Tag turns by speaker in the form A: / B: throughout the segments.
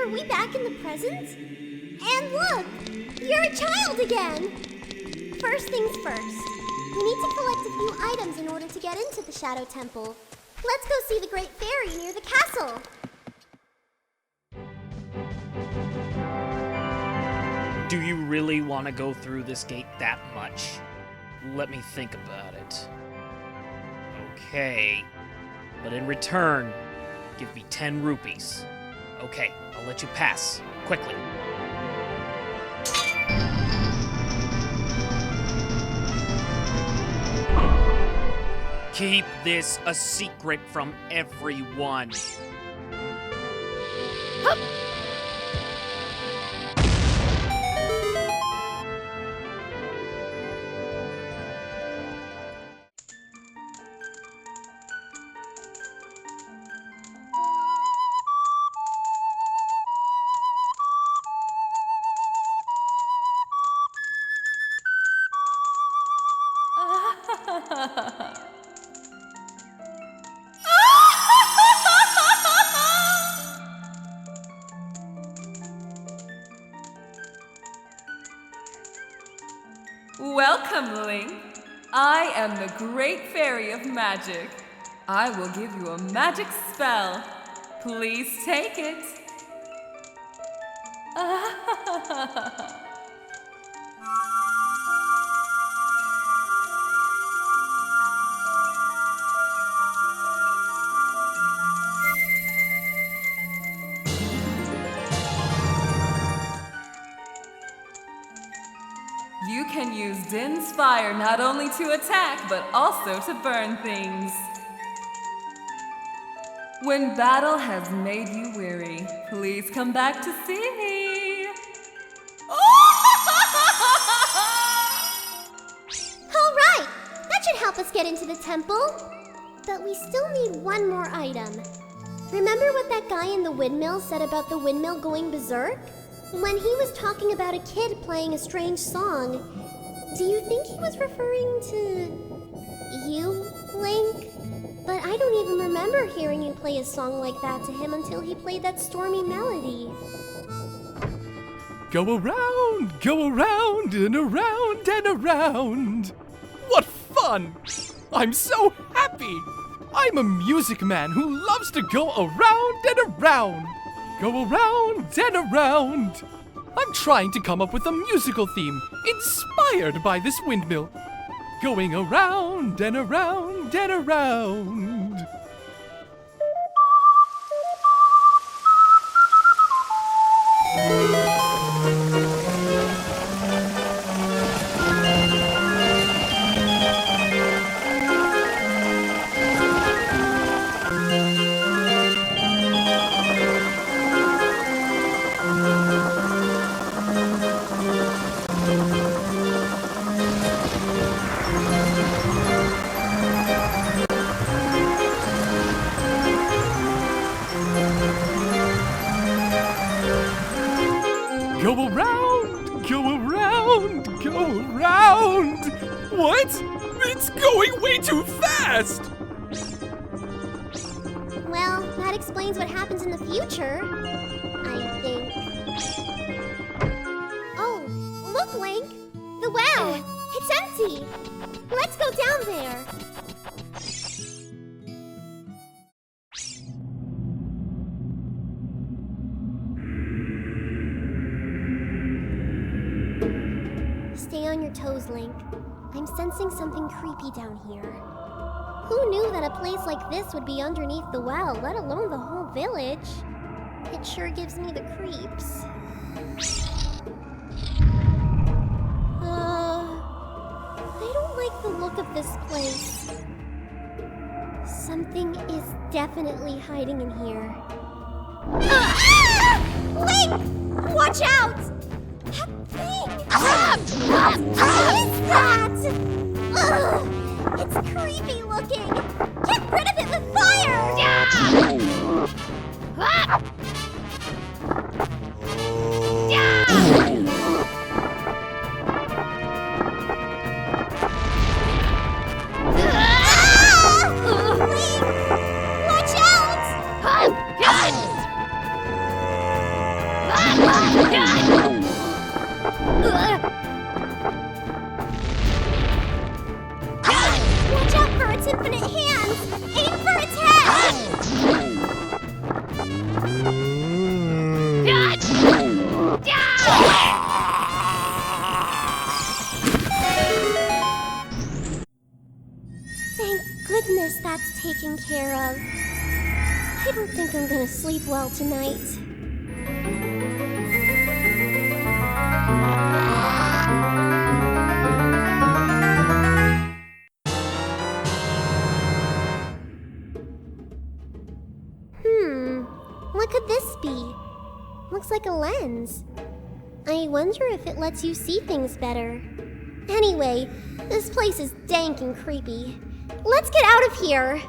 A: Are we back in the present? And look! You're a child again! First things first. We need to collect a few items in order to get into the Shadow Temple. Let's go see the Great Fairy near the castle.
B: Do you really want to go through this gate that much? Let me think about it. Okay. But in return, give me 10 rupees. Okay, I'll let you pass. Quickly. Keep this a secret from everyone. Hup!
C: Welcome, Link. I am the Great Fairy of Magic. I will give you a magic spell. Please take it. You can use Din's fire not only to attack, but also to burn things. When battle has made you weary, please come back to see me.
A: All right! That should help us get into the temple. But we still need one more item. Remember what that guy in the windmill said about the windmill going berserk? When he was talking about a kid playing a strange song, do you think he was referring to you, Link? But I don't even remember hearing you play a song like that to him until he played that stormy melody.
D: Go around and around and around. What fun! I'm so happy! I'm a music man who loves to go around and around. Go around and around. I'm trying to come up with a musical theme inspired by this windmill. Going around and around and around. Go around, go around, go around. What? It's going way too fast!
A: Well, that explains what happens in the future, I think. Oh, look, Link! The well! It's empty! Let's go down there! Stay on your toes, Link. I'm sensing something creepy down here. Who knew that a place like this would be underneath the well, let alone the whole village? It sure gives me the creeps. I don't like the look of this place. Something is definitely hiding in here. Link! Watch out! That thing! What is that? Ugh! It's creepy looking! Get rid of it with fire! Watch out! I don't think I'm gonna sleep well tonight. What could this be? Looks like a lens. I wonder if it lets you see things better. Anyway, this place is dank and creepy. Let's get out of here!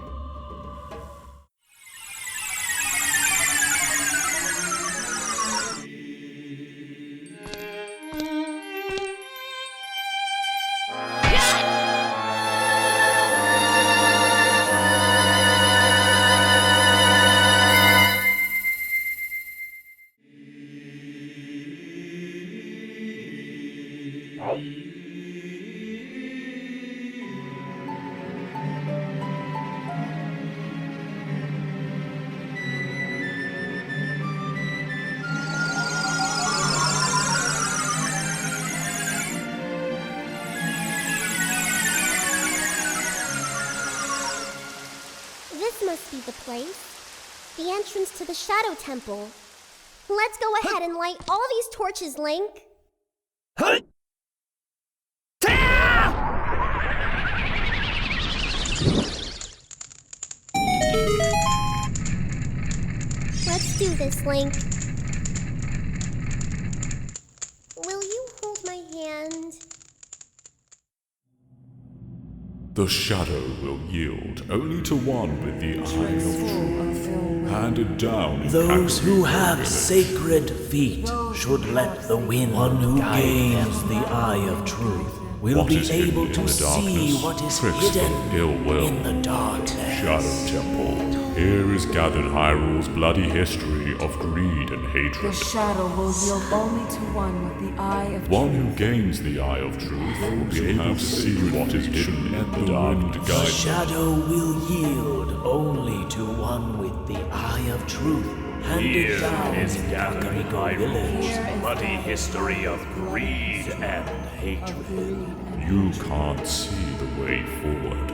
A: Must be the place. The entrance to the Shadow Temple. Let's go ahead and light all these torches, Link. Let's do this, Link. Will you hold my hand?
E: The shadow will yield only to one with the eye of truth, handed down in
F: Those who
E: Hyrule
F: have
E: village.
F: sacred feet should let the wind
G: One who
F: guide
G: gains
F: them.
G: the eye of truth will
E: What
G: be
E: is hidden
G: able
E: in
G: to
E: the
F: See
E: darkness,
F: what is
E: tricks
F: hidden
E: of ill will.
F: in the darkness.
E: Shadow Temple. Here is gathered Hyrule's bloody history of greed and
C: The
E: hatred.
C: shadow will yield only to one with the eye of
E: One
C: truth.
E: who gains the eye of truth will be able to see what is hidden in the dark to
F: The
E: guide them.
F: shadow will yield only to one with the eye of truth, handed down in Ocarina village.
G: bloody history of greed and hatred.
E: You can't see the way forward.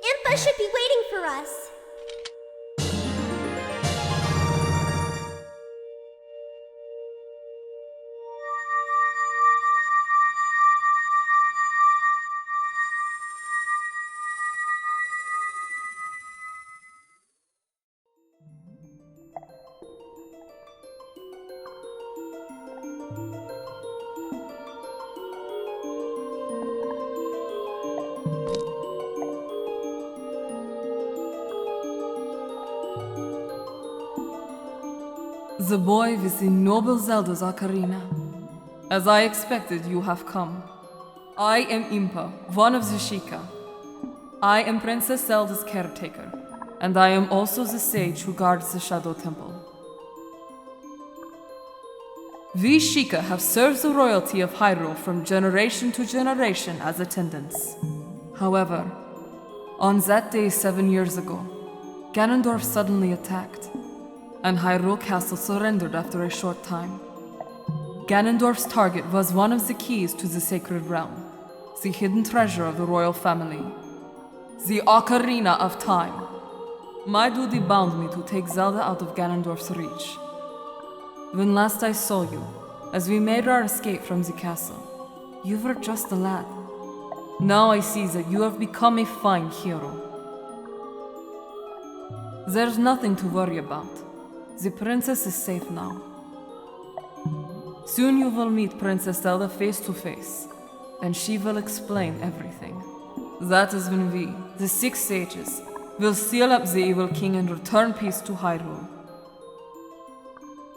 A: Impa should be waiting for us.
C: The boy with the noble Zelda's ocarina. As I expected, you have come. I am Impa, one of the Sheikah. I am Princess Zelda's caretaker, and I am also the sage who guards the Shadow Temple. We Sheikah have served the royalty of Hyrule from generation to generation as attendants. However, on that day 7 years ago, Ganondorf suddenly attacked, and Hyrule Castle surrendered after a short time. Ganondorf's target was one of the keys to the Sacred Realm, the hidden treasure of the royal family, the Ocarina of Time. My duty bound me to take Zelda out of Ganondorf's reach. When last I saw you, as we made our escape from the castle, you were just a lad. Now I see that you have become a fine hero. There's nothing to worry about. The princess is safe now. Soon you will meet Princess Zelda face to face, and she will explain everything. That is when we, the 6 sages, will seal up the evil king and return peace to Hyrule.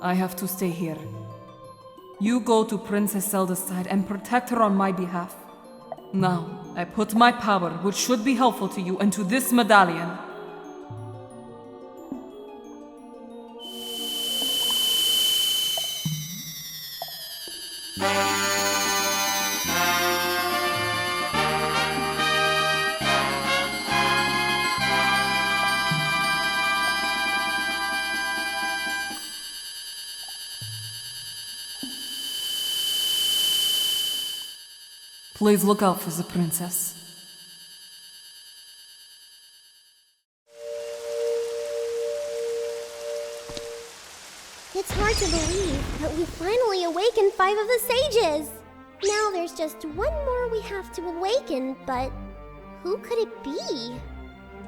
C: I have to stay here. You go to Princess Zelda's side and protect her on my behalf. Now, I put my power, which should be helpful to you, into this medallion. Please look out for the princess.
A: It's hard to believe, but we finally awakened 5 of the sages! Now there's just one more we have to awaken, but who could it be?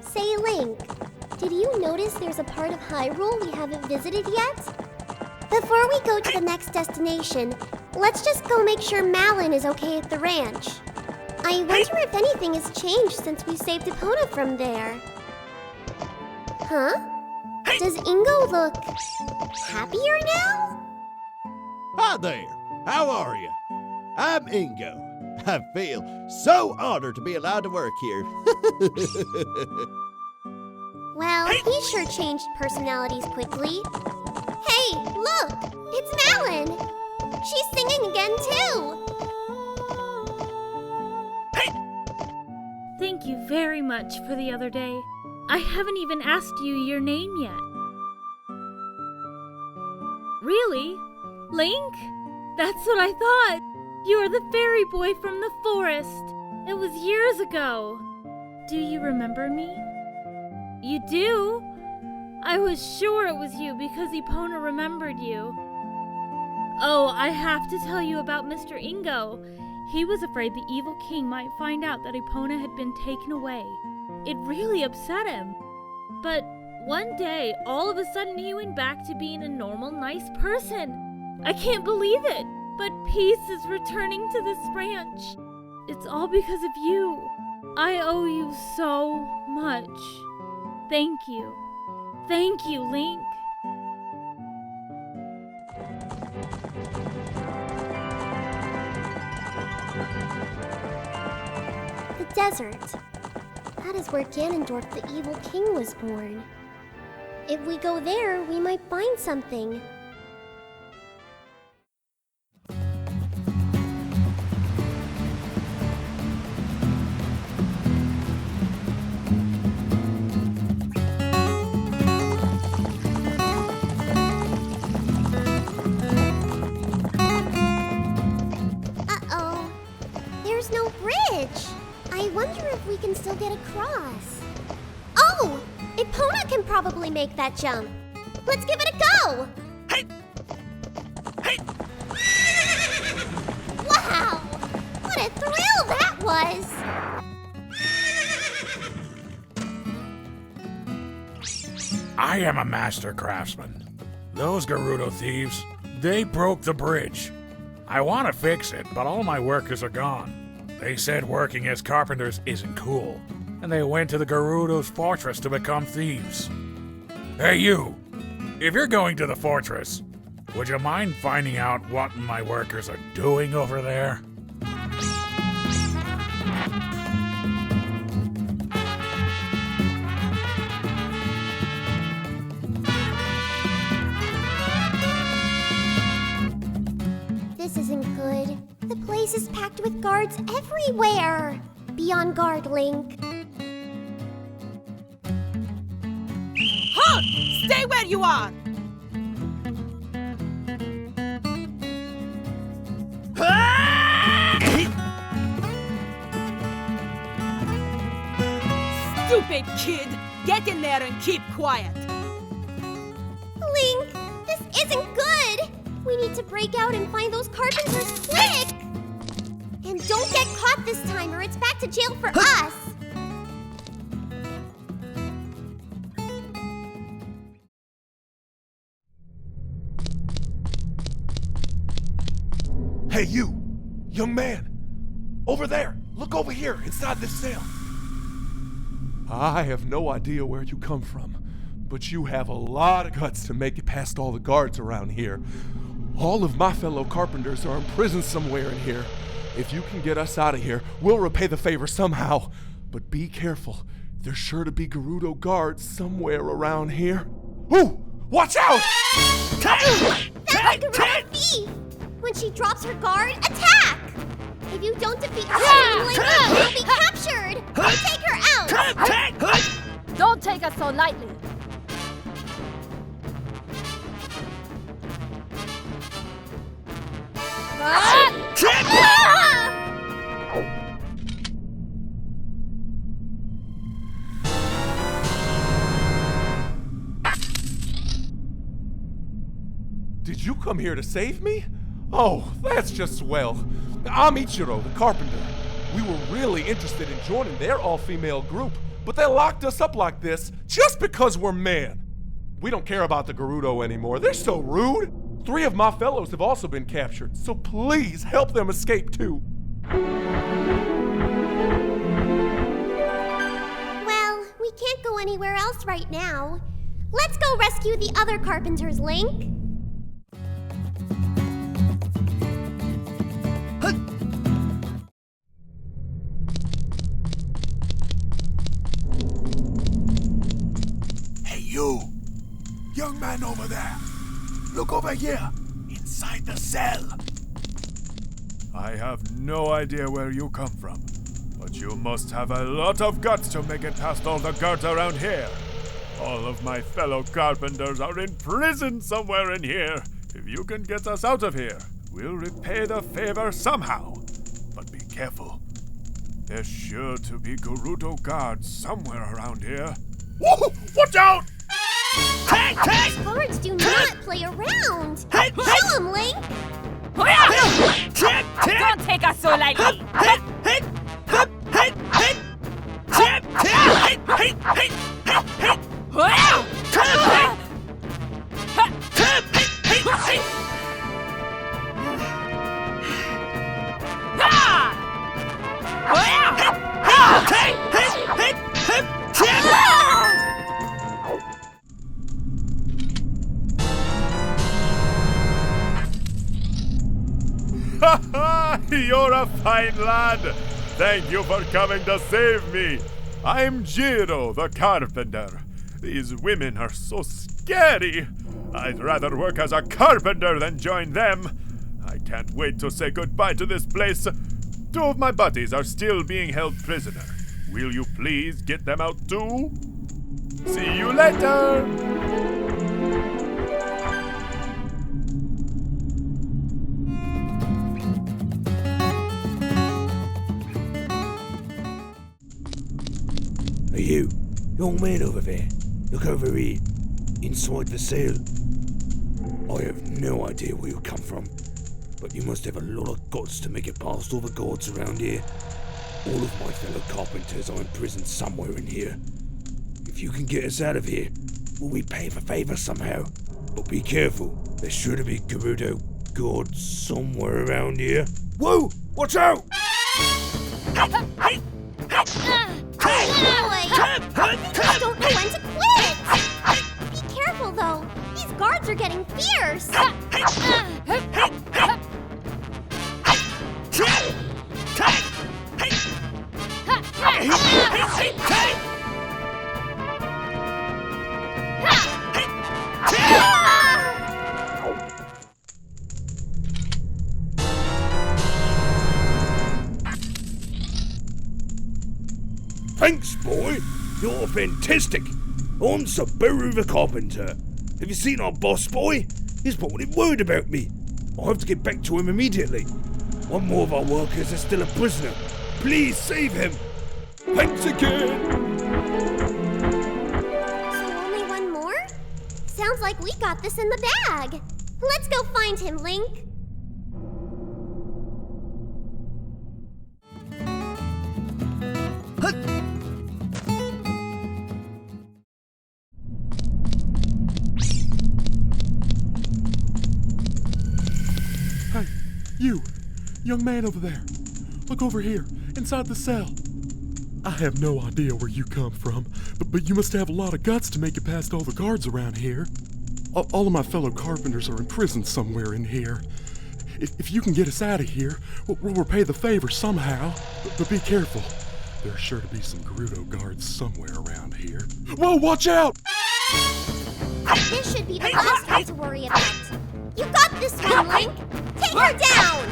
A: Say, Link, did you notice there's a part of Hyrule we haven't visited yet? Before we go to the next destination, let's just go make sure Malin is okay at the ranch. I wonder if anything has changed since we saved Epona from there. Huh? Does Ingo look happier now?
H: Hi there. How are you? I'm Ingo. I feel so honored to be allowed to work here.
A: Well, he sure changed personalities quickly. Hey, look! It's Malin! She's singing again, too!
I: Thank you very much for the other day. I haven't even asked you your name yet. Really? Link? That's what I thought! You're the fairy boy from the forest! It was years ago! Do you remember me? You do? I was sure it was you because Epona remembered you. Oh, I have to tell you about Mr. Ingo. He was afraid the evil king might find out that Epona had been taken away. It really upset him. But one day, all of a sudden he went back to being a normal, nice person. I can't believe it, but peace is returning to this ranch. It's all because of you. I owe you so much. Thank you. Thank you, Link.
A: The desert. That is where Ganondorf the Evil King was born. If we go there, we might find something. Uh-oh. There's no bridge. I wonder if we can still get across. Oh! Epona can probably make that jump. Let's give it a go!
G: Hey! Hey!
A: Wow! What a thrill that was!
G: I am a master craftsman. Those Gerudo thieves, they broke the bridge. I want to fix it, but all my workers are gone. They said working as carpenters isn't cool, and they went to the Gerudo's fortress to become thieves. Hey, you! If you're going to the fortress, would you mind finding out what my workers are doing over there?
A: This isn't good. The place is packed with guards everywhere. Be on guard, Link.
J: Halt! Stay where you are! Stupid kid! Get in there and keep quiet!
A: Link, this isn't good! We need to break out and find those carpenters quick! And don't get caught this time or it's back to jail for us!
K: Hey, you! Young man! Over there! Look over here, inside this cell! I have no idea where you come from, but you have a lot of guts to make it past all the guards around here. All of my fellow carpenters are in prison somewhere in here. If you can get us out of here, we'll repay the favor somehow. But be careful. There's sure to be Gerudo guards somewhere around here. Ooh! Watch out!
A: That's the Gerudo thief! When she drops her guard, attack! If you don't defeat her, Link will be captured! Take her out!
J: Don't take us so lightly!
K: Did you come here to save me? Oh, that's just swell. I'm Ichiro, the carpenter. We were really interested in joining their all-female group, but they locked us up like this just because we're men. We don't care about the Gerudo anymore. They're so rude. 3 of my fellows have also been captured, so please help them escape too.
A: Well, we can't go anywhere else right now. Let's go rescue the other carpenters, Link.
K: Hey, you! Young man over there! Look over here! Inside the cell!
E: I have no idea where you come from, but you must have a lot of guts to make it past all the guards around here. All of my fellow carpenters are in prison somewhere in here. If you can get us out of here, we'll repay the favor somehow. But be careful. There's sure to be Gerudo guards somewhere around here.
K: Whoa! Watch out!
A: These guards do not play around! Show them, Link!
J: Don't take us so lightly!
E: You're a fine lad. Thank you for coming to save me. I'm Jiro, the carpenter. These women are so scary. I'd rather work as a carpenter than join them. I can't wait to say goodbye to this place. 2 of my buddies are still being held prisoner. Will you please get them out too? See you later!
F: Hey, you, young man over there. Look over here. Inside the cell. I have no idea where you come from, but you must have a lot of guts to make it past all the guards around here. All of my fellow carpenters are in prison somewhere in here. If you can get us out of here, we'll repay the favor somehow. But be careful, there's sure to be Gerudo guards somewhere around here. Whoa! Watch out!
A: Boy, I don't know when to quit! Be and fierce!
F: Thanks, boy. You're fantastic. I'm Nabooru the carpenter. Have you seen our boss, boy? He's put in word about me. I have to get back to him immediately. One more of our workers is still a prisoner. Please save him. Thanks again.
A: So only one more? Sounds like we got this in the bag. Let's go find him, Link.
K: Hey, you, young man over there. Look over here, inside the cell. I have no idea where you come from, but you must have a lot of guts to make it past all the guards around here. All of my fellow carpenters are in prison somewhere in here. If you can get us out of here, we'll repay the favor somehow. But be careful. There's sure to be some Gerudo guards somewhere around here. Whoa, watch out!
A: This should be the last one to worry about. You got this one, Link! Take her down!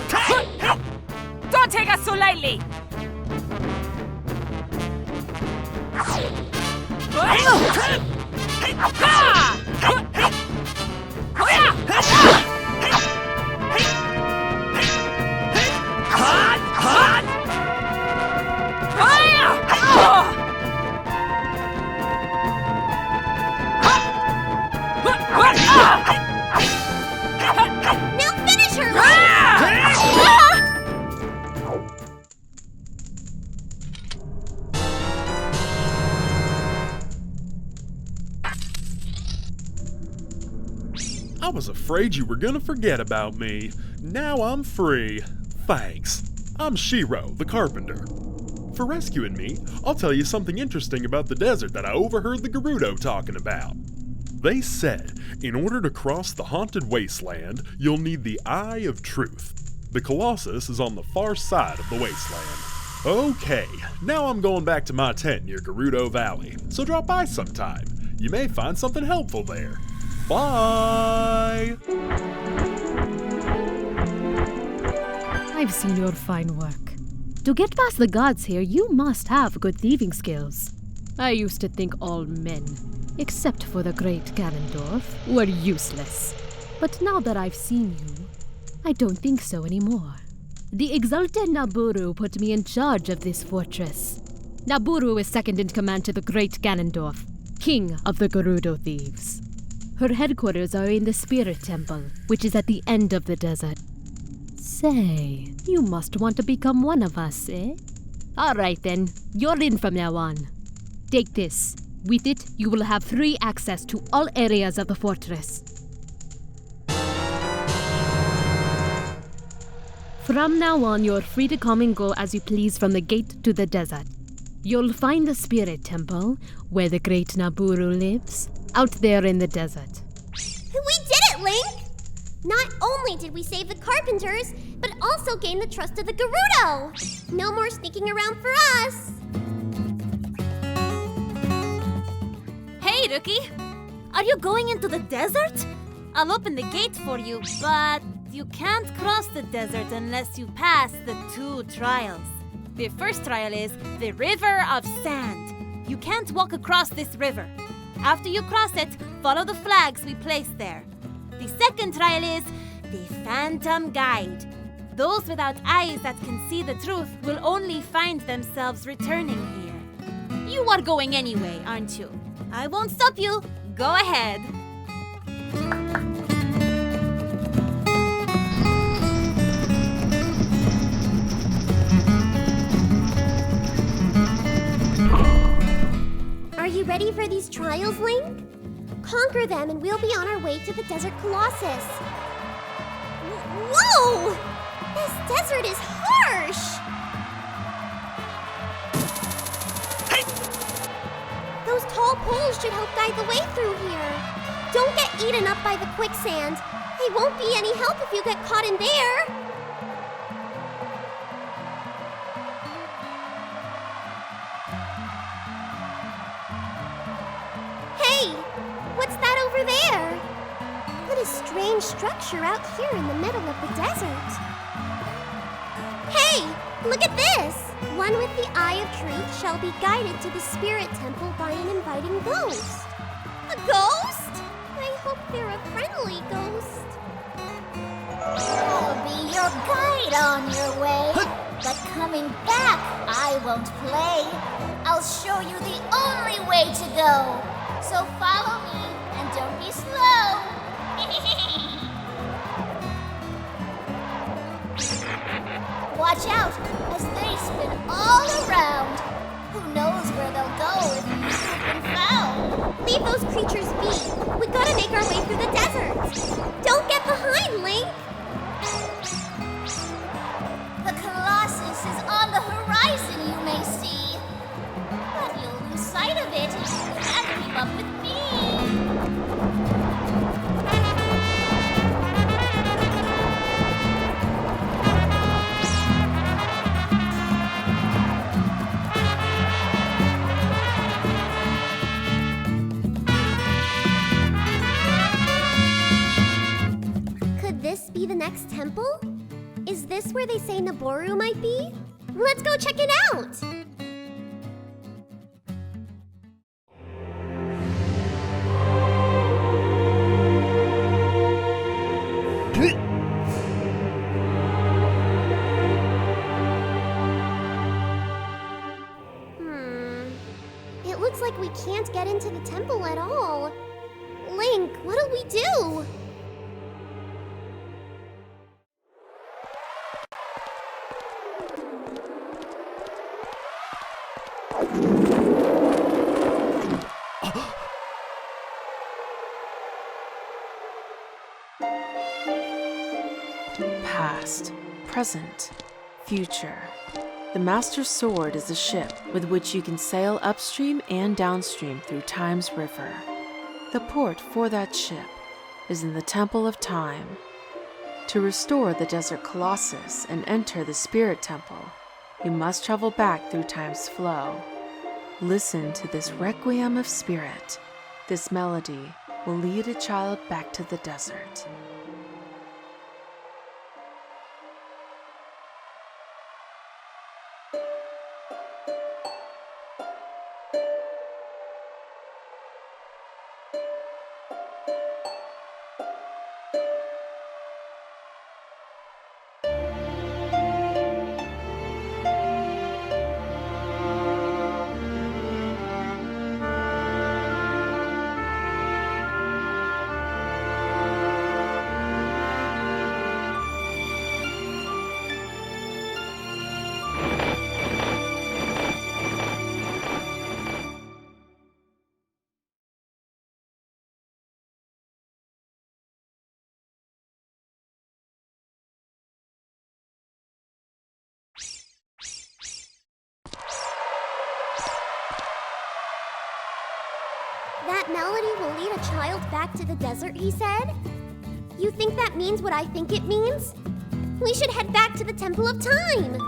J: Don't take us so lightly!
A: Now finish her, Link!
K: I was afraid you were gonna forget about me. Now I'm free. Thanks. I'm Shiro, the carpenter. For rescuing me, I'll tell you something interesting about the desert that I overheard the Gerudo talking about. They said, in order to cross the haunted wasteland, you'll need the Eye of Truth. The Colossus is on the far side of the wasteland. Okay, now I'm going back to my tent near Gerudo Valley, so drop by sometime. You may find something helpful there. Bye!
L: I've seen your fine work. To get past the gods here, you must have good thieving skills. I used to think all men, except for the great Ganondorf, were useless. But now that I've seen you, I don't think so anymore. The exalted Nabooru put me in charge of this fortress. Nabooru is second in command to the great Ganondorf, king of the Gerudo thieves. Her headquarters are in the Spirit Temple, which is at the end of the desert. Say, you must want to become one of us, eh? All right then, you're in from now on. Take this. With it, you will have free access to all areas of the fortress. From now on, you're free to come and go as you please from the gate to the desert. You'll find the Spirit Temple, where the great Nabooru lives, out there in the desert.
A: We did it, Link! Not only did we save the carpenters, but also gain the trust of the Gerudo! No more sneaking around for us!
M: Hey, Rookie! Are you going into the desert? I'll open the gate for you, but you can't cross the desert unless you pass the 2 trials. The first trial is the River of Sand. You can't walk across this river. After you cross it, follow the flags we placed there. The second trial is the Phantom Guide. Those without eyes that can see the truth will only find themselves returning here. You are going anyway, aren't you? I won't stop you. Go ahead.
A: Are you ready for these trials, Link? Conquer them and we'll be on our way to the Desert Colossus. Whoa! This desert is harsh! Those tall poles should help guide the way through here. Don't get eaten hidden up by the quicksand. It won't be any help if you get caught in there. Hey, what's that over there? What a strange structure out here in the middle of the desert. Hey, look at this! One with the Eye of Truth shall be guided to the Spirit Temple by an inviting ghost. A ghost? I hope they're a friendly ghost.
N: I'll be your guide on your way. But coming back, I won't play. I'll show you the only way to go. So follow me and don't be slow. Watch out as they spin all around. Who knows where they'll go if you've been found?
A: Leave those creatures be. We gotta make our way through the desert. Don't get behind, Link.
N: The Colossus is on the horizon, you may see. But you'll lose sight of it if you can't keep up with me.
A: Could this be the next temple? Is this where they say Nabooru might be? Let's go check it out! It looks like we can't get into the temple at all. Link, what'll we do?
O: Past, present, future. The Master Sword is a ship with which you can sail upstream and downstream through Time's river. The port for that ship is in the Temple of Time. To restore the Desert Colossus and enter the Spirit Temple, you must travel back through Time's flow. Listen to this Requiem of Spirit. This melody will lead a child back to the desert.
A: That melody will lead a child back to the desert, he said? You think that means what I think it means? We should head back to the Temple of Time!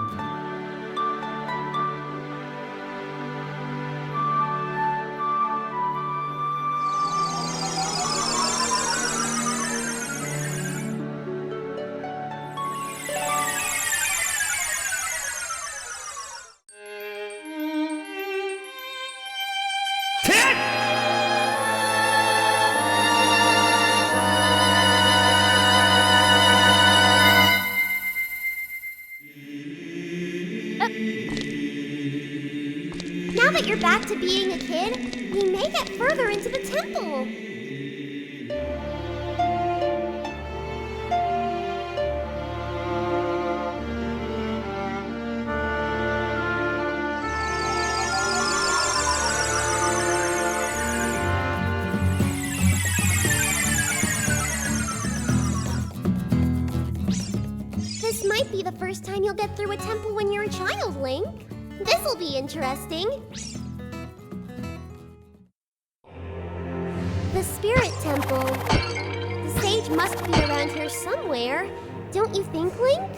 A: Now that you're back to being a kid, we may get further into the temple. This might be the first time you'll get through a temple when you're a child, Link. This'll be interesting. The Spirit Temple. must be around here somewhere. Don't you think, Link?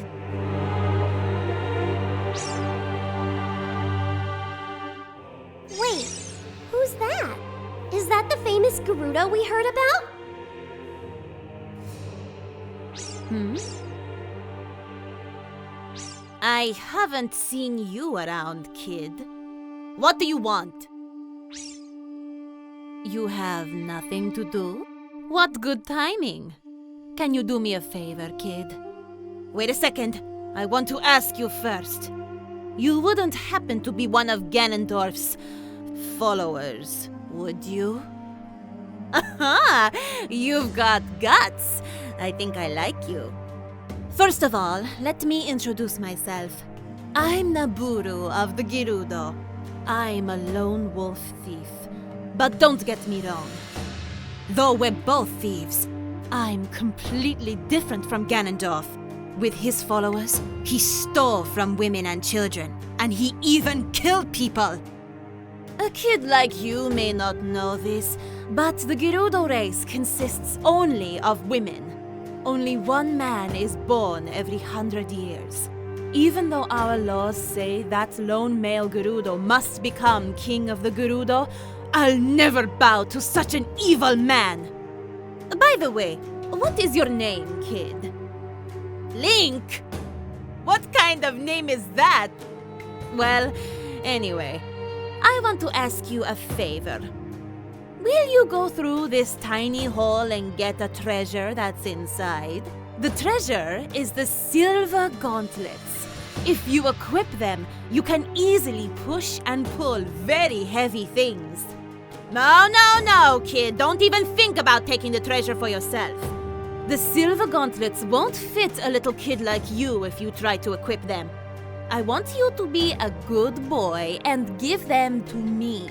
A: Wait, who's that? Is that the famous Gerudo we heard about?
M: I haven't seen you around, kid. What do you want? You have nothing to do? What good timing. Can you do me a favor, kid? Wait a second. I want to ask you first. You wouldn't happen to be one of Ganondorf's followers, would you? Aha! You've got guts. I think I like you. First of all, let me introduce myself. I'm Nabooru of the Gerudo. I'm a lone wolf thief. But don't get me wrong. Though we're both thieves, I'm completely different from Ganondorf. With his followers, he stole from women and children, and he even killed people. A kid like you may not know this, but the Gerudo race consists only of women. Only one man is born every 100 years. Even though our laws say that lone male Gerudo must become king of the Gerudo, I'll never bow to such an evil man. By the way, what is your name, kid? Link! What kind of name is that? Well, anyway, I want to ask you a favor. Will you go through this tiny hole and get a treasure that's inside? The treasure is the silver gauntlets. If you equip them, you can easily push and pull very heavy things. No, kid. Don't even think about taking the treasure for yourself. The silver gauntlets won't fit a little kid like you if you try to equip them. I want you to be a good boy and give them to me.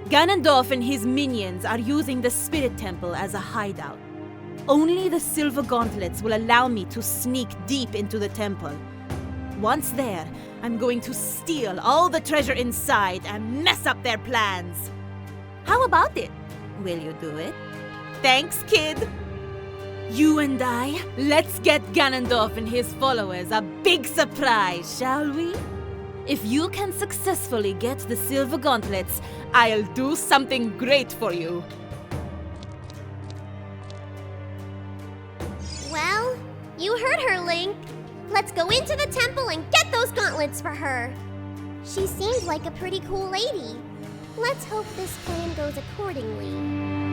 M: Ganondorf and his minions are using the Spirit Temple as a hideout. Only the silver gauntlets will allow me to sneak deep into the temple. Once there, I'm going to steal all the treasure inside and mess up their plans. How about it? Will you do it? Thanks, kid. You and I, let's get Ganondorf and his followers a big surprise, shall we? If you can successfully get the silver gauntlets, I'll do something great for you.
A: Well, you heard her, Link. Let's go into the temple and get those gauntlets for her. She seems like a pretty cool lady. Let's hope this plan goes accordingly.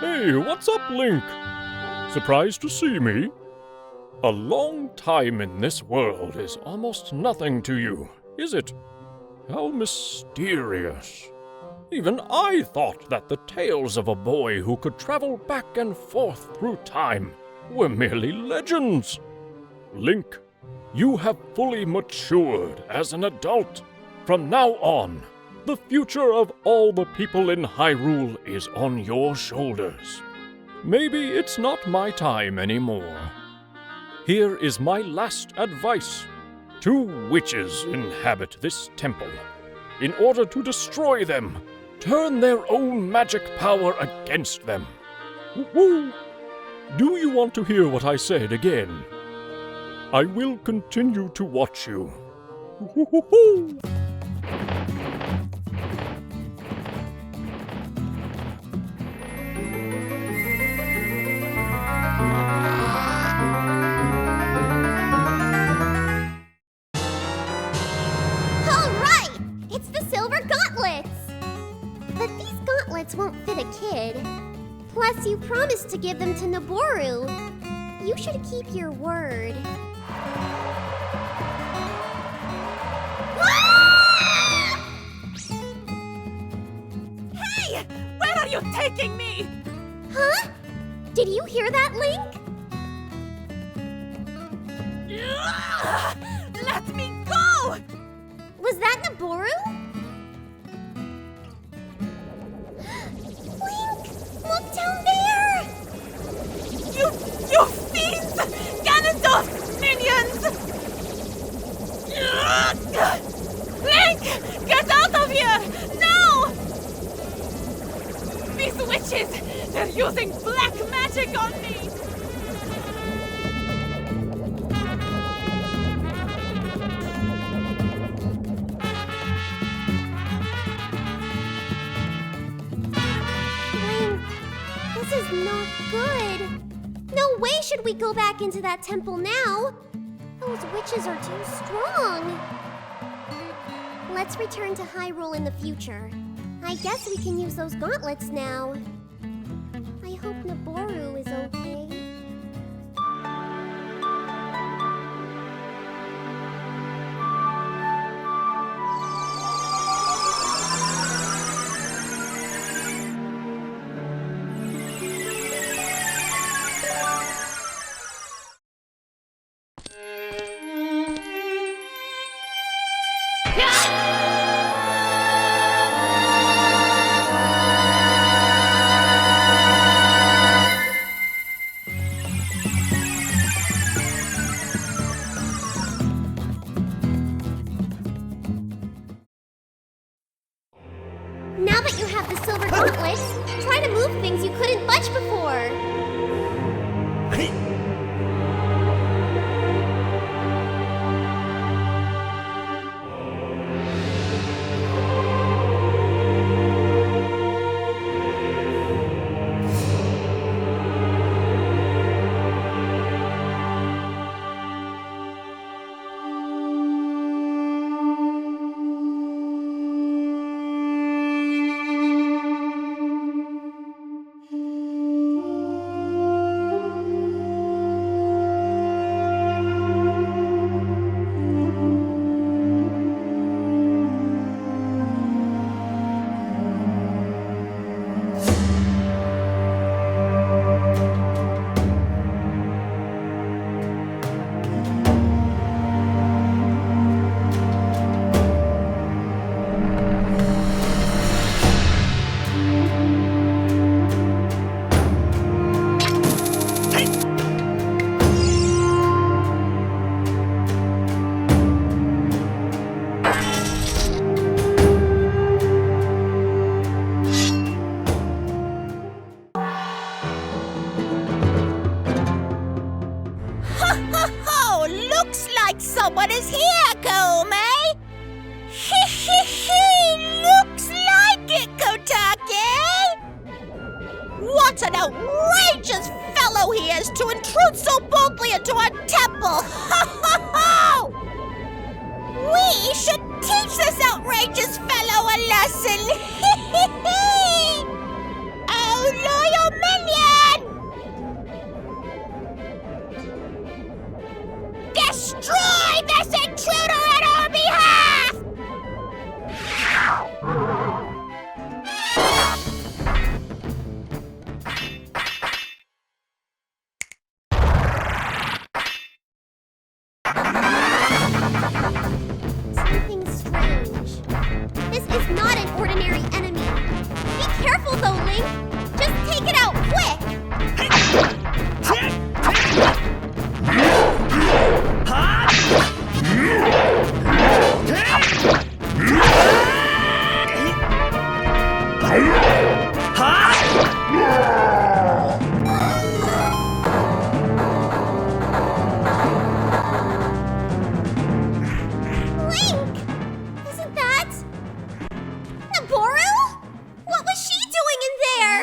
P: Hey, what's up, Link? Surprised to see me? A long time in this world is almost nothing to you, is it? How mysterious. Even I thought that the tales of a boy who could travel back and forth through time were merely legends. Link, you have fully matured as an adult. From now on, the future of all the people in Hyrule is on your shoulders. Maybe it's not my time anymore. Here is my last advice. 2 witches inhabit this temple. In order to destroy them, turn their own magic power against them. Woo-hoo! Do you want to hear what I said again? I will continue to watch you. Woo-hoo-hoo!
A: Won't fit a kid. Plus, you promised to give them to Nabooru. You should keep your word.
J: Hey! Where are you taking me?
A: Huh? Did you hear that, Link?
J: Let me go!
A: Was that Nabooru? Look down there!
J: You fiends! Ganondorf minions! Link! Get out of here! No! These witches! They're using black magic on me!
A: This is not good. No way should we go back into that temple now. Those witches are too strong. Let's return to Hyrule in the future. I guess we can use those gauntlets now. I hope Nabooru is okay. Now that you have the silver gauntlets, try to move things you couldn't budge before.
Q: Someone is here, Kome! Looks like it, Kotake! What an outrageous fellow he is to intrude so boldly into our temple! We should teach this outrageous fellow a lesson! Oh, loyal minion! Destroy this intruder on our behalf!
A: Something strange. This is not an ordinary enemy. Link! Isn't that Nabooru? What was she doing in there?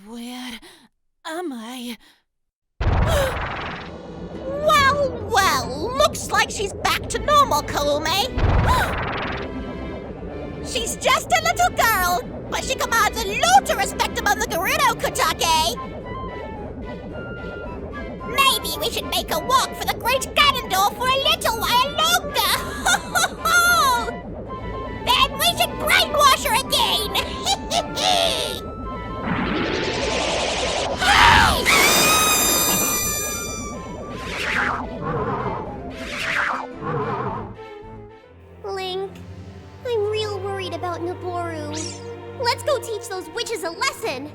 Q: Where am I? Well, looks like she's back to normal, Koume. She's just a little girl, but she commands a lot of respect among the Gerudo, Kotake. Maybe we should make a walk for the great Ganondorf for a little while longer. Then we should brainwash her again.
A: Link, I'm real worried about Nabooru. Let's go teach those witches a lesson.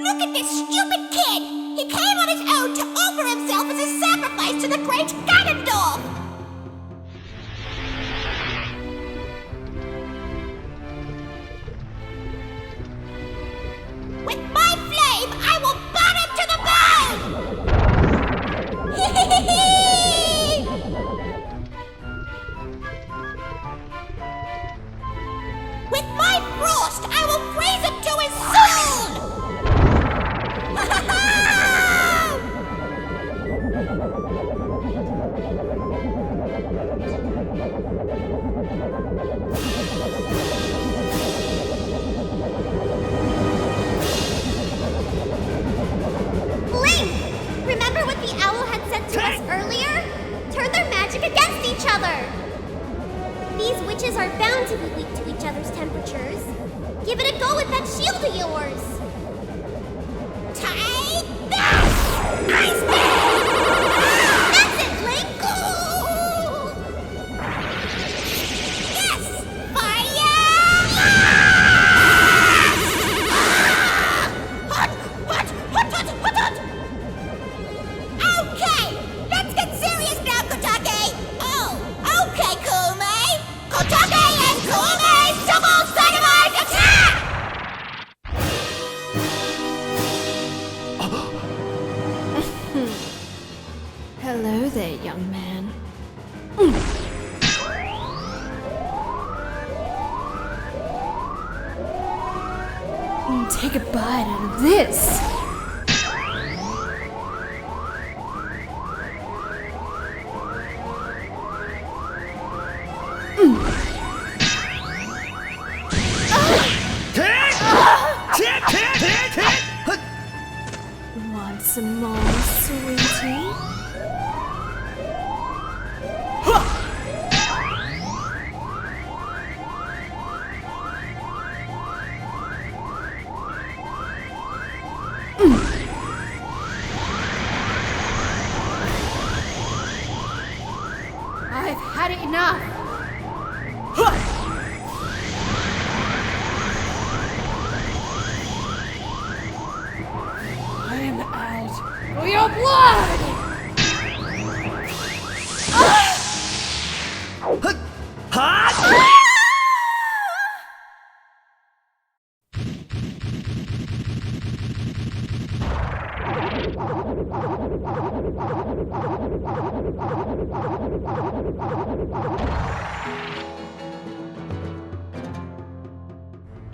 Q: Look at this stupid kid! He came on his own to offer himself as a sacrifice to the great Ganondorf! With my flame, I will burn him to the bone! With my frost, I will freeze him to his soul!
A: Link! Remember what the owl had said to us earlier? Turn their magic against each other! These witches are bound to be weak to each other's temperatures. Give it a go with that shield of yours!
Q: Take this! Iceman!
A: That's it, Link!
Q: Yes! Fire! Hot! Okay! Let's get serious now, Kotake! Oh, okay, Koume! Kotake and Koume! Double dynamite attack!
L: Hello there, young man. Take a bite out of this. Want some more, sweetie? I've had enough. I am out for your blood.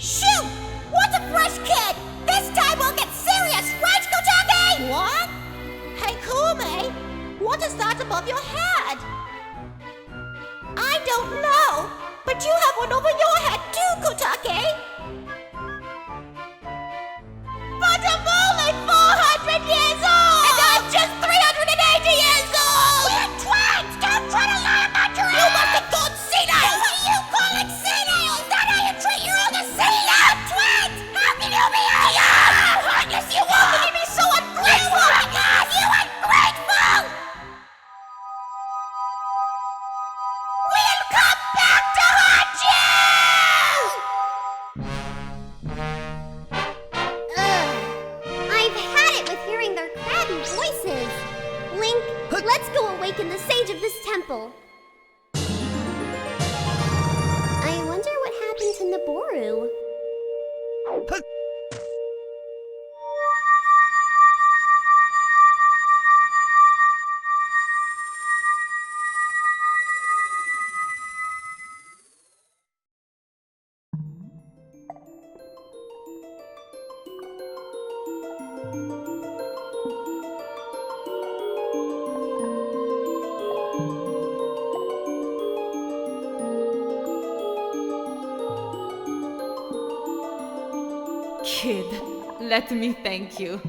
Q: Shoot! What's a fresh kid? This time we'll get serious, right, Kotake? What? Hey, Koume, what is that above your head? I don't know, but you have one over your head too, Kotake. But I'm only 400 years old! And I'm just 380 years old! We're twins! Don't try to lie about your age! You must have gone senile! What are you calling senile? Is that how you treat your older senile twins? How can you be young? Yes, you are! How can you be so ungrateful? You ungrateful!
A: temple. I wonder what happened to Nabooru.
J: Kid, let me thank you.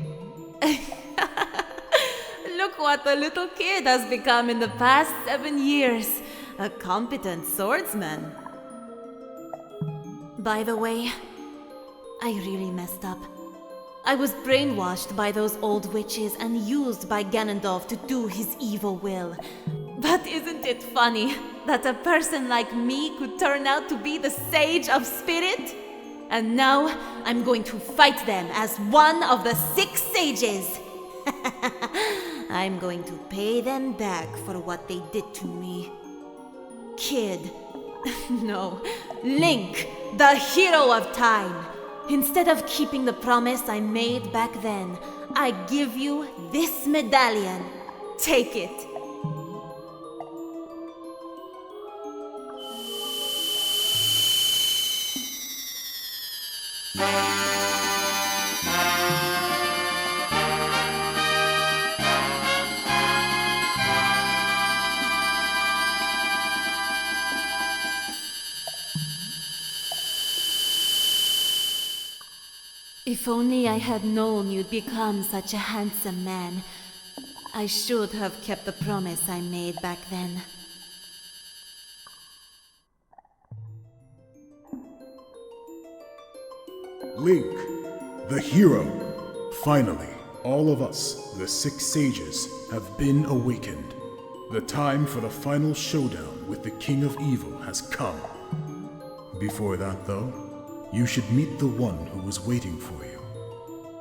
J: Look what the little kid has become in the past 7 years. A competent swordsman. By the way, I really messed up. I was brainwashed by those old witches and used by Ganondorf to do his evil will. But isn't it funny that a person like me could turn out to be the Sage of Spirit? And now I'm going to fight them as one of the 6 sages. I'm going to pay them back for what they did to me. Kid. No. Link, the hero of time. Instead of keeping the promise I made back then, I give you this medallion. Take it. If only I had known you'd become such a handsome man. I should have kept the promise I made back then.
R: Link, the hero. Finally, all of us, the 6 sages, have been awakened. The time for the final showdown with the King of Evil has come. Before that, though, you should meet the one who was waiting for you.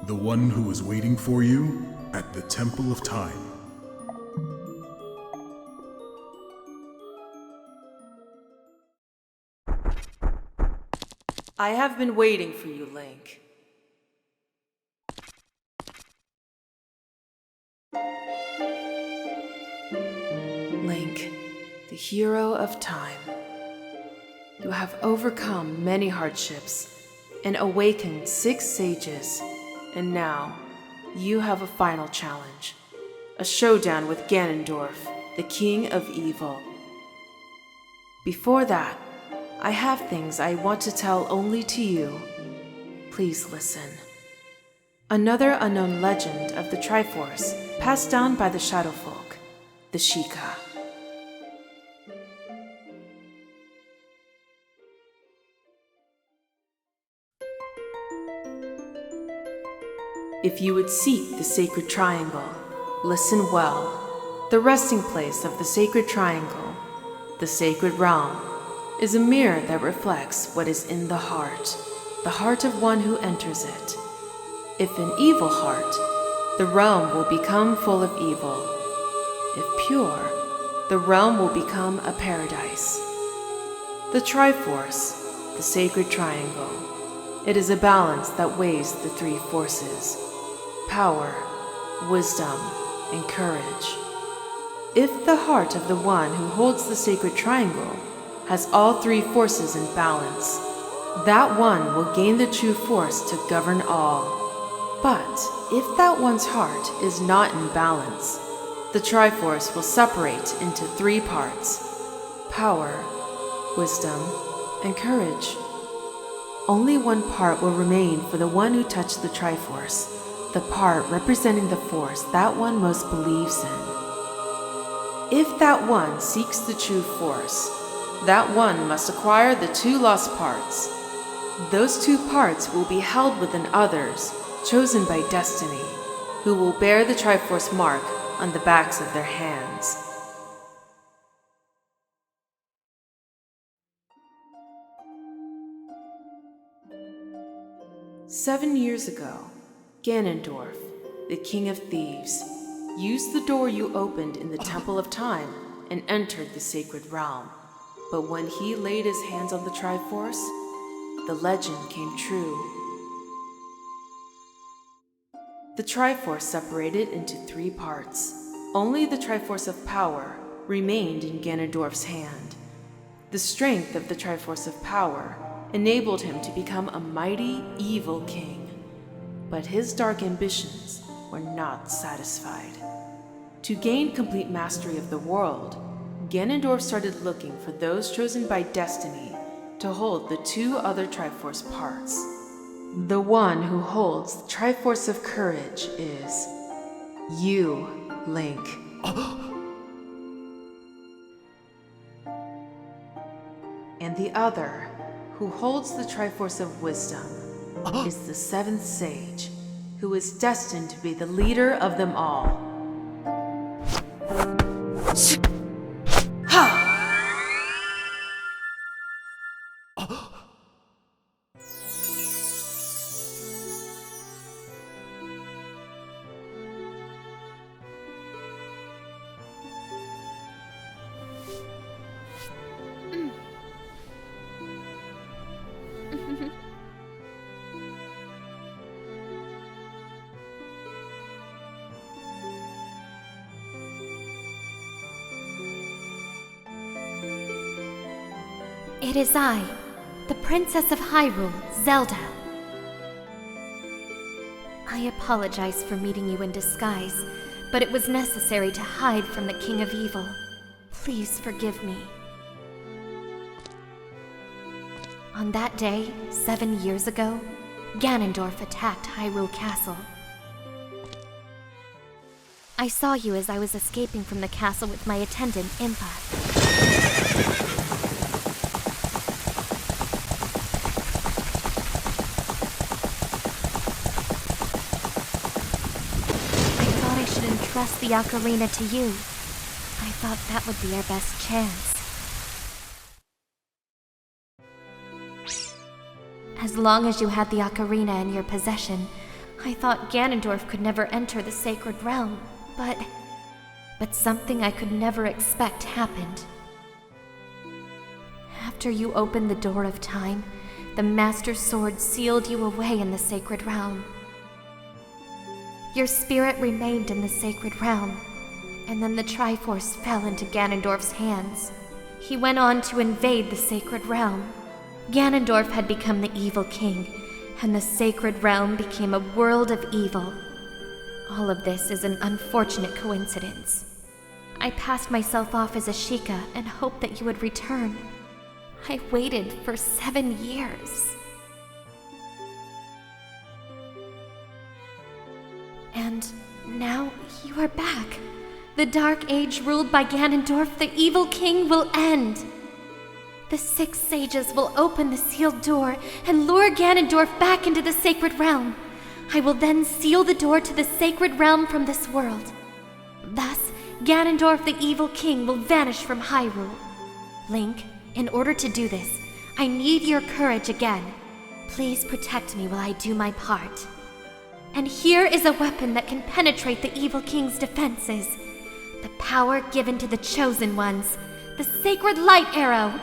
R: The one who was waiting for you at the Temple of Time.
O: I have been waiting for you, Link. Link, the hero of time. You have overcome many hardships and awakened 6 sages, and now you have a final challenge. A showdown with Ganondorf, the King of Evil. Before that, I have things I want to tell only to you. Please listen. Another unknown legend of the Triforce passed down by the Shadow Folk, the Sheik. If you would seek the Sacred Triangle, listen well. The resting place of the Sacred Triangle, the Sacred Realm, is a mirror that reflects what is in the heart of one who enters it. If an evil heart, the realm will become full of evil. If pure, the realm will become a paradise. The Triforce, the Sacred Triangle, it is a balance that weighs the 3 forces: power, wisdom, and courage. If the heart of the one who holds the Sacred Triangle has all 3 forces in balance, that one will gain the true force to govern all. But if that one's heart is not in balance, the Triforce will separate into 3 parts: power, wisdom, and courage. Only one part will remain for the one who touched the Triforce, the part representing the force that one most believes in. If that one seeks the true force, that one must acquire the 2 lost parts. Those 2 parts will be held within others, chosen by destiny, who will bear the Triforce mark on the backs of their hands. "7 years ago, Ganondorf, the King of Thieves, used the door you opened in the Temple of Time and entered the sacred realm. But when he laid his hands on the Triforce, the legend came true. The Triforce separated into 3 parts. Only the Triforce of Power remained in Ganondorf's hand. The strength of the Triforce of Power enabled him to become a mighty, evil king. But his dark ambitions were not satisfied. To gain complete mastery of the world, Ganondorf started looking for those chosen by destiny to hold the 2 other Triforce parts. The one who holds the Triforce of Courage is you, Link. And the other, who holds the Triforce of Wisdom, is the 7th Sage, who is destined to be the leader of them all.
A: It is I, the Princess of Hyrule, Zelda. I apologize for meeting you in disguise, but it was necessary to hide from the King of Evil. Please forgive me. On that day, 7 years ago, Ganondorf attacked Hyrule Castle. I saw you as I was escaping from the castle with my attendant, Impa. Entrust the ocarina to you. I thought that would be our best chance. As long as you had the ocarina in your possession, I thought Ganondorf could never enter the sacred realm, but something I could never expect happened. After you opened the door of time, the Master Sword sealed you away in the sacred realm. Your spirit remained in the sacred realm, and then the Triforce fell into Ganondorf's hands. He went on to invade the sacred realm. Ganondorf had become the evil king, and the sacred realm became a world of evil. All of this is an unfortunate coincidence. I passed myself off as a Sheikah and hoped that you would return. I waited for 7 years. And now you are back. The Dark Age ruled by Ganondorf, the evil king, will end. The 6 sages will open the sealed door and lure Ganondorf back into the sacred realm. I will then seal the door to the sacred realm from this world. Thus, Ganondorf, the evil king, will vanish from Hyrule. Link, in order to do this, I need your courage again. Please protect me while I do my part. And here is a weapon that can penetrate the evil king's defenses. The power given to the chosen ones. The sacred light arrow.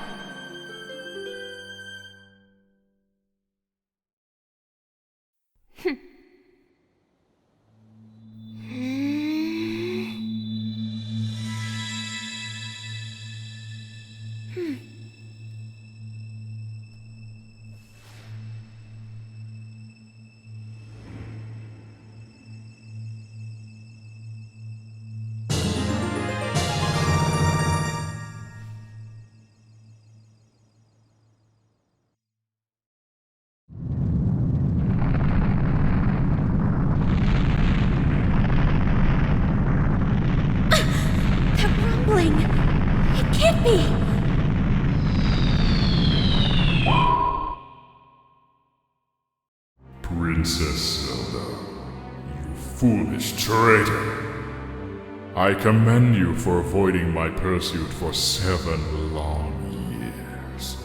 A: It can't be!
S: Princess Zelda, you foolish traitor! I commend you for avoiding my pursuit for 7 long years.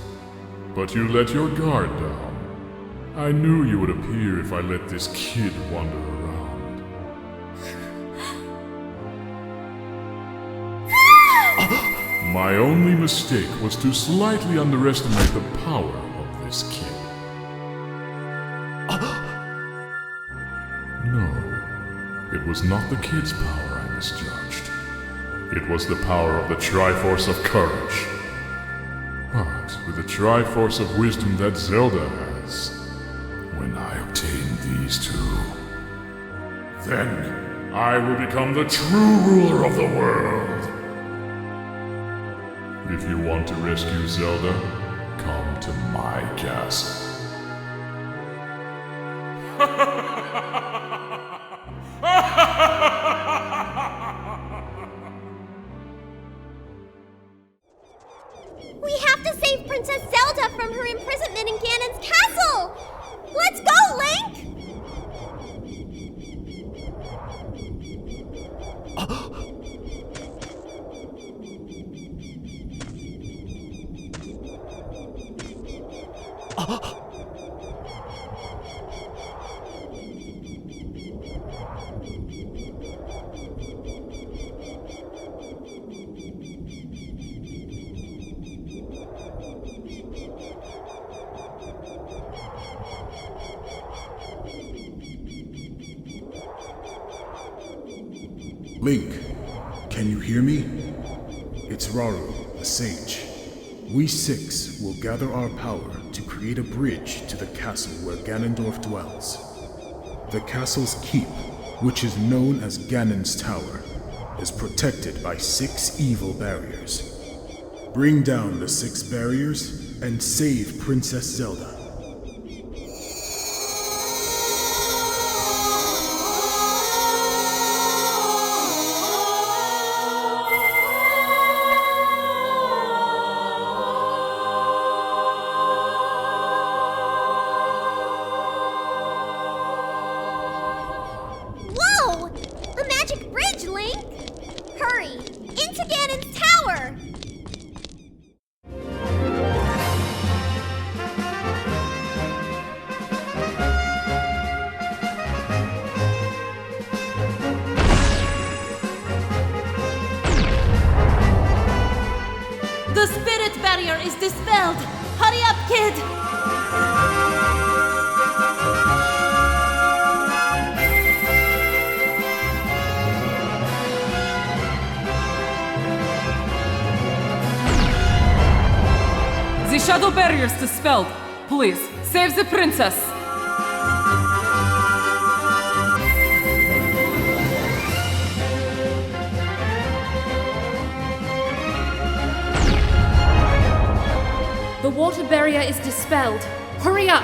S: But you let your guard down. I knew you would appear if I let this kid wander around. My only mistake was to slightly underestimate the power of this kid. No, it was not the kid's power I misjudged. It was the power of the Triforce of Courage. But with the Triforce of Wisdom that Zelda has, when I obtain these two, then I will become the true ruler of the world. If you want to rescue Zelda, come to my castle.
A: We have to save Princess Zelda from her imprisonment in Ganon's castle! Let's go, Link!
R: Link, can you hear me? It's Raru, the sage. We six will gather our power to create a bridge to the castle where Ganondorf dwells. The castle's keep, which is known as Ganon's Tower, is protected by 6 evil barriers. Bring down the 6 barriers and save Princess Zelda.
J: The spirit barrier is dispelled! Hurry up, kid!
C: The shadow barrier's dispelled. Please, save the princess!
L: The water barrier is dispelled. Hurry up!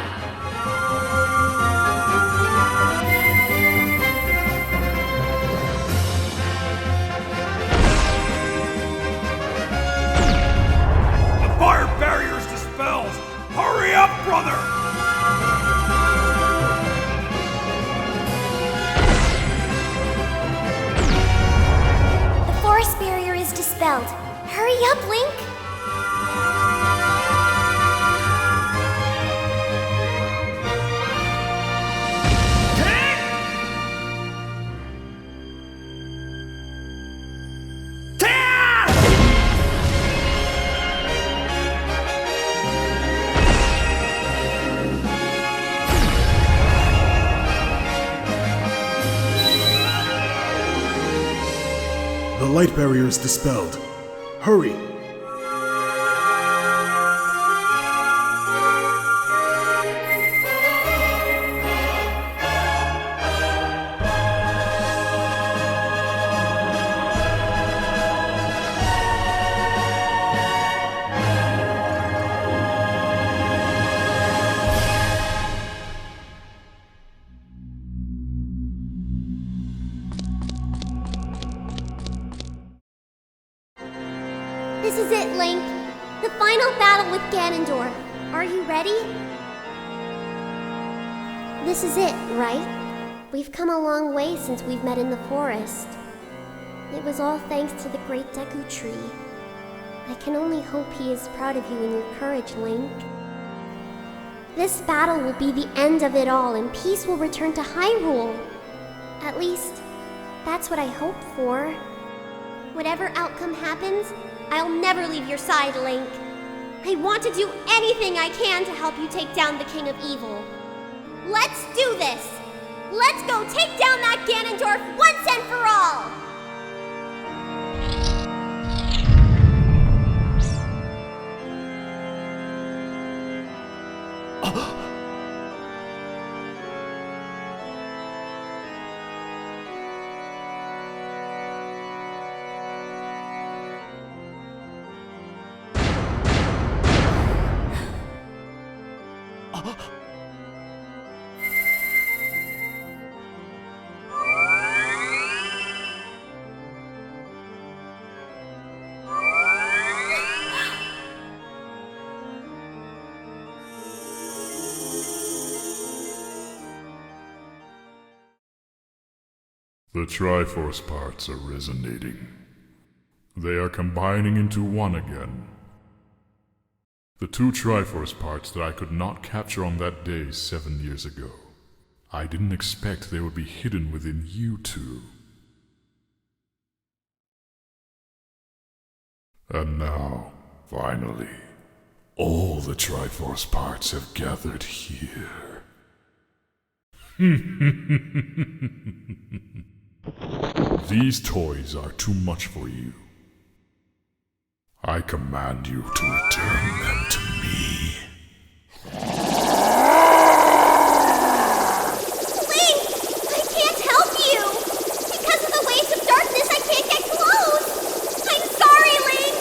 G: The fire barrier is dispelled! Hurry up, brother!
A: The forest barrier is dispelled. Hurry up, Link!
R: The light barrier is dispelled. Hurry!
A: This is it, Link. The final battle with Ganondorf. Are you ready? This is it, right? We've come a long way since we've met in the forest. It was all thanks to the great Deku Tree. I can only hope he is proud of you and your courage, Link. This battle will be the end of it all, and peace will return to Hyrule. At least, that's what I hope for. Whatever outcome happens, I'll never leave your side, Link. I want to do anything I can to help you take down the King of Evil. Let's do this! Let's go take down that Ganondorf once and for all!
S: The Triforce parts are resonating. They are combining into one again. The two Triforce parts that I could not capture on that day 7 years ago. I didn't expect they would be hidden within you two. And now, finally, all the Triforce parts have gathered here. These toys are too much for you. I command you to return them to me.
A: Link! I can't help you! Because of the waves of darkness, I can't get close! I'm sorry, Link!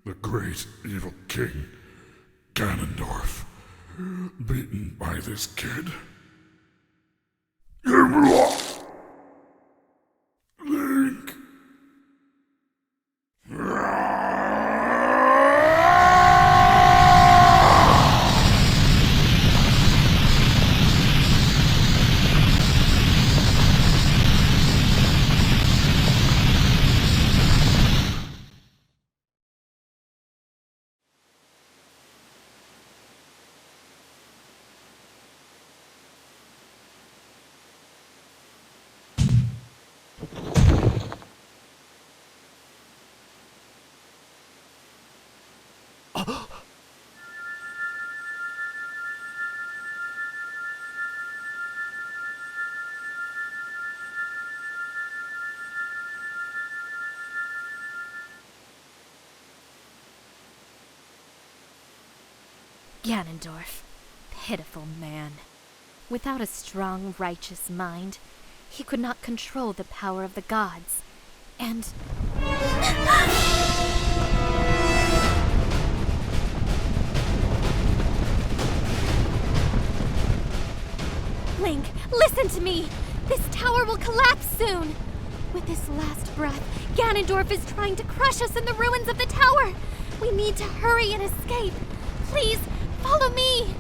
S: The great evil king, Ganondorf, beaten by this kid. Link.
T: Ganondorf, pitiful man. Without a strong, righteous mind, he could not control the power of the gods. And... Link, listen to me! This tower will collapse soon! With this last breath, Ganondorf is trying to crush us in the ruins of the tower! We need to hurry and escape! Please, follow me!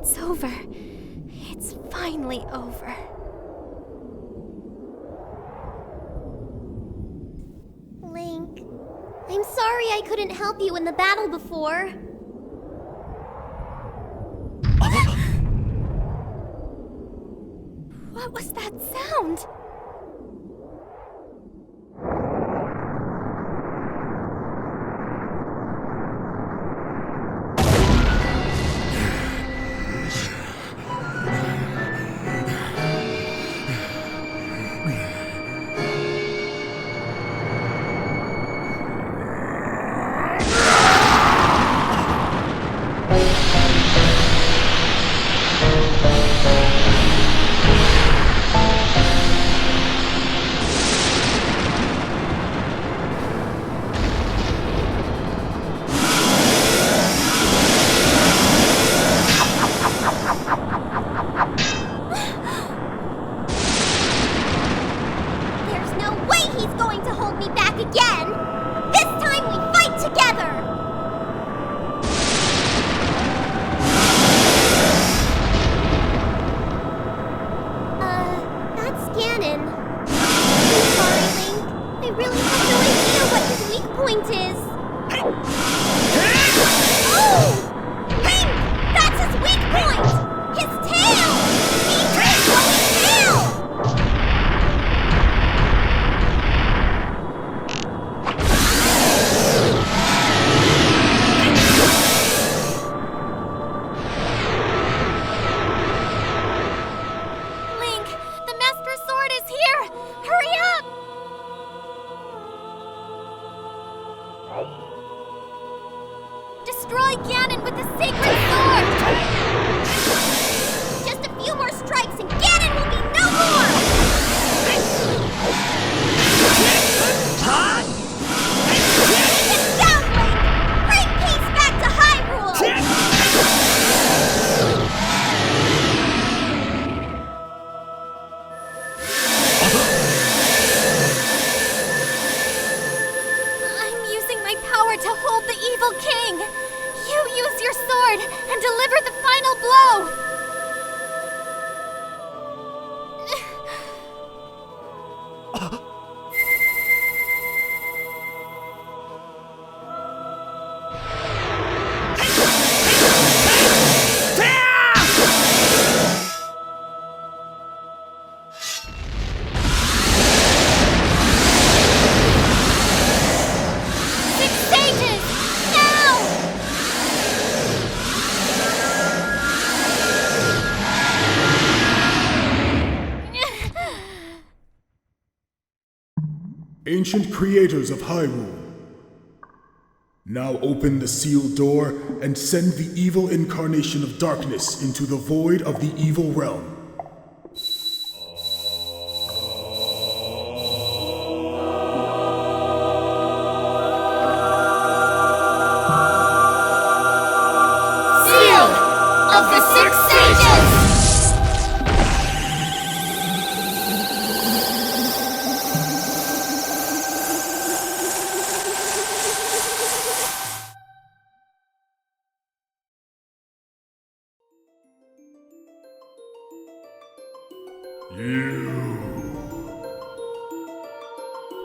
T: It's over. It's finally over.
A: Link, I'm sorry I couldn't help you in the battle before.
T: What was that sound?
A: Destroy Ganon with the sacred sword! Just a few more strikes and Ganon will be no more! Take it down, Link! Bring peace back to Hyrule!
T: I'm using my power to hold the evil king! You use your sword and deliver the final blow!
R: Ancient creators of Hyrule, now open the sealed door and send the evil incarnation of darkness into the void of the evil realm.
Q: Seal of the Six Sages!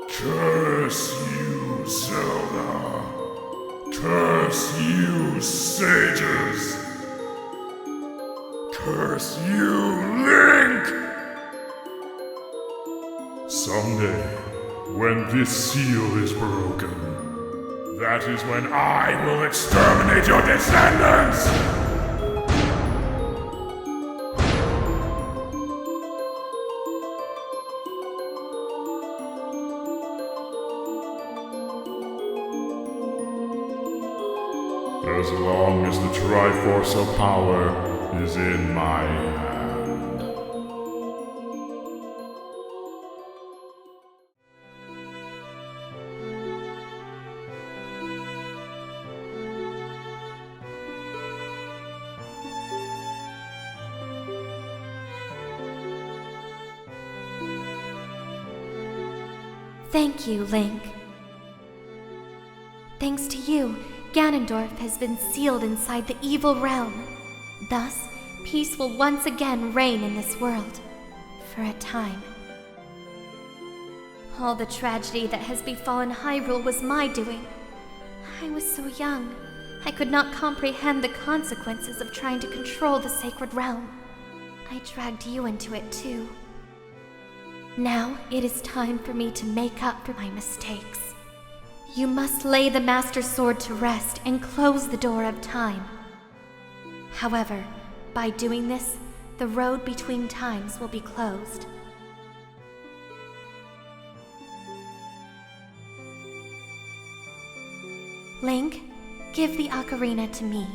S: Curse you, Zelda. Curse you, sages. Curse you, Link. Someday, when this seal is broken, that is when I will exterminate your descendants! As long as the Triforce of power is in my hand.
T: Thank you, Link. Thanks to you, Ganondorf has been sealed inside the evil realm. Thus, peace will once again reign in this world. For a time. All the tragedy that has befallen Hyrule was my doing. I was so young, I could not comprehend the consequences of trying to control the sacred realm. I dragged you into it too. Now it is time for me to make up for my mistakes. You must lay the Master Sword to rest and close the door of time. However, by doing this, the road between times will be closed. Link, give the ocarina to me.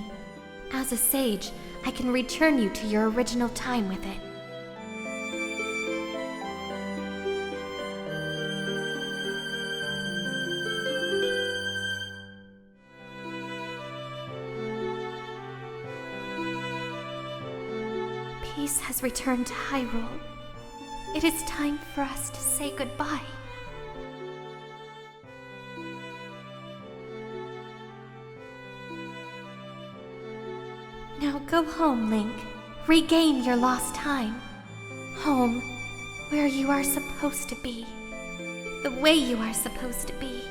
T: As a sage, I can return you to your original time with it. Peace has returned to Hyrule. It is time for us to say goodbye. Now go home, Link. Regain your lost time. Home, where you are supposed to be. The way you are supposed to be.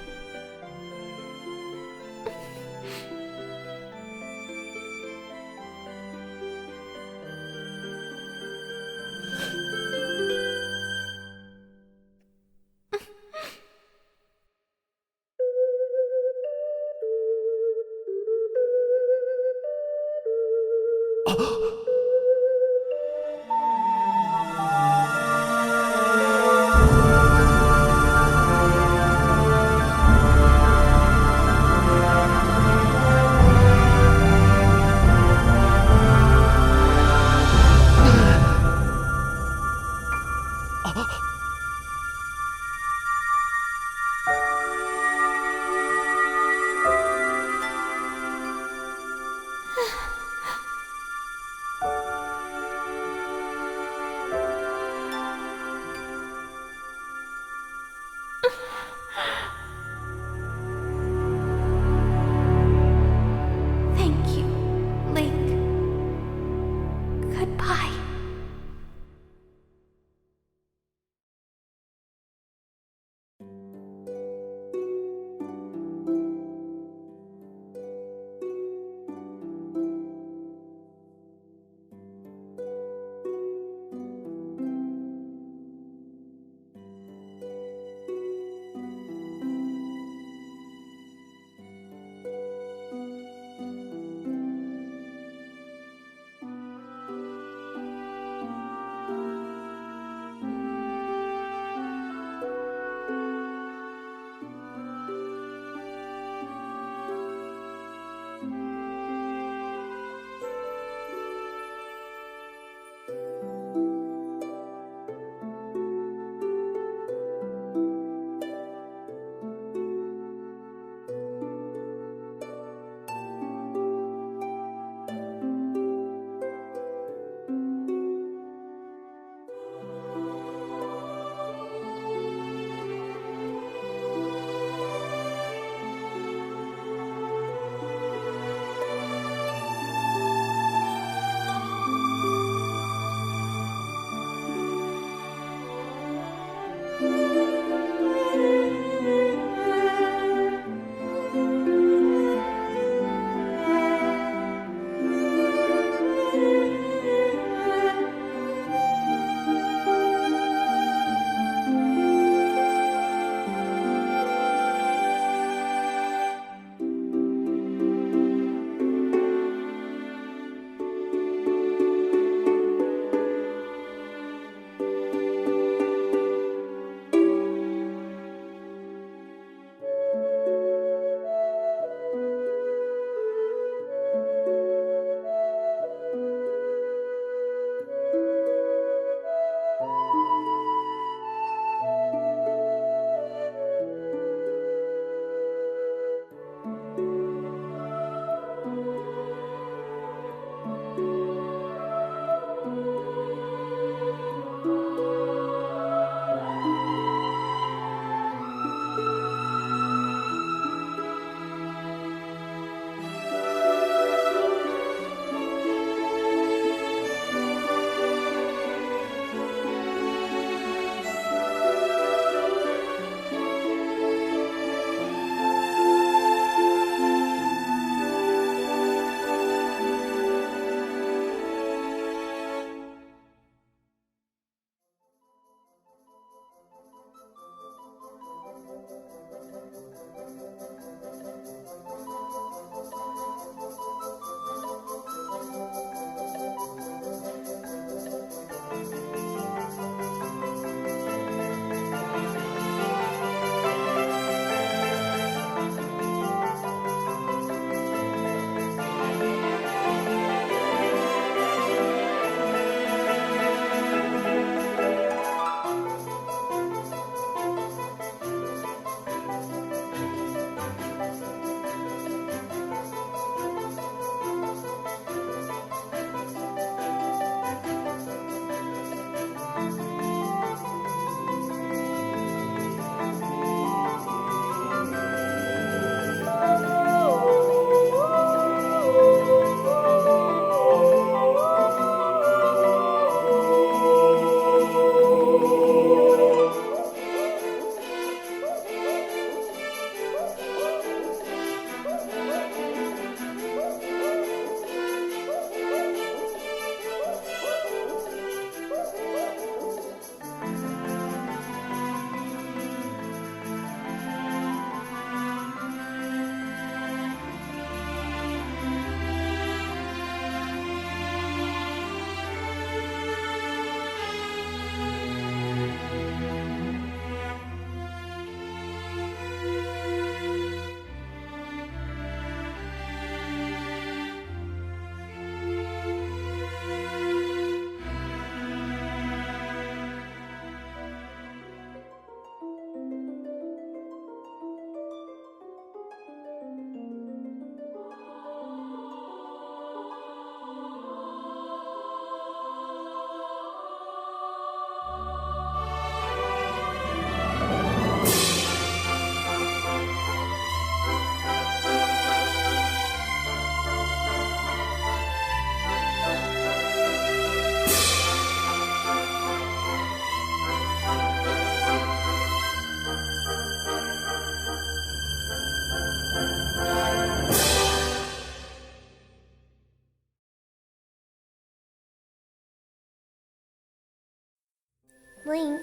A: Link,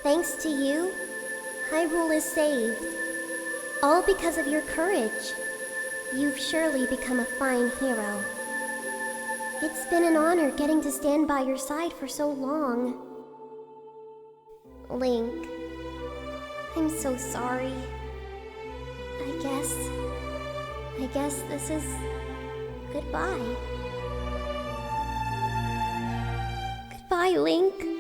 A: thanks to you, Hyrule is saved. All because of your courage. You've surely become a fine hero. It's been an honor getting to stand by your side for so long. Link, I'm so sorry. I guess this is goodbye. Goodbye, Link.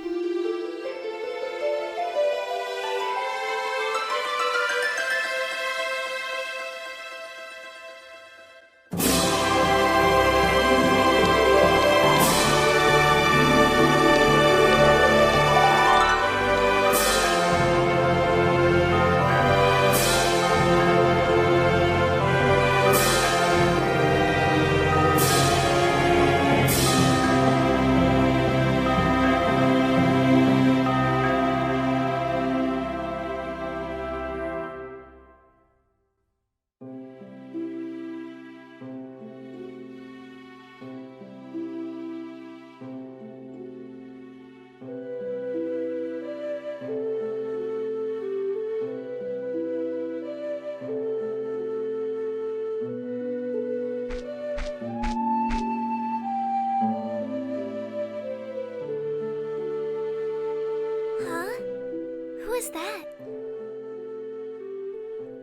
T: was that?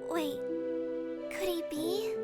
T: Wait, could he be?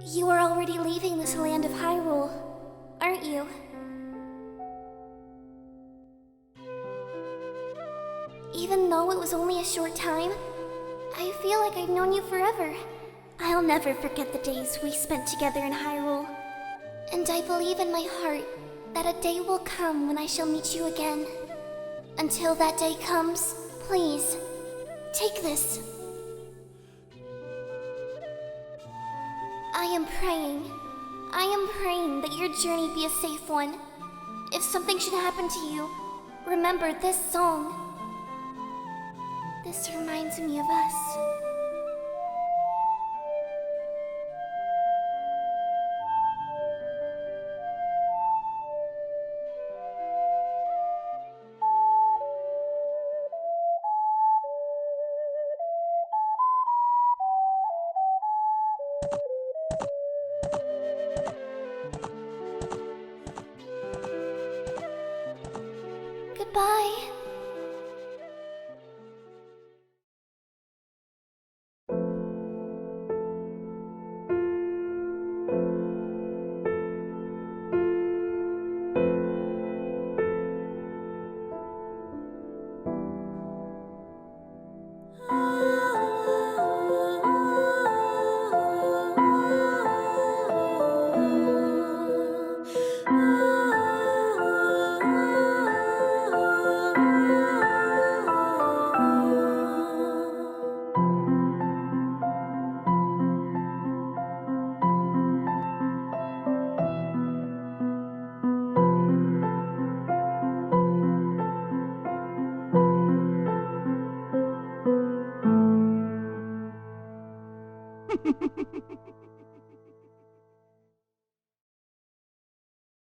T: You are already leaving this land of Hyrule, aren't you? Even though it was only a short time, I feel like I've known you forever. I'll never forget the days we spent together in Hyrule. And I believe in my heart
A: that a day will come when I shall meet you again. Until that day comes, please, take this. I am praying that your journey be a safe one. If something should happen to you, remember this song. This reminds me of us. Goodbye.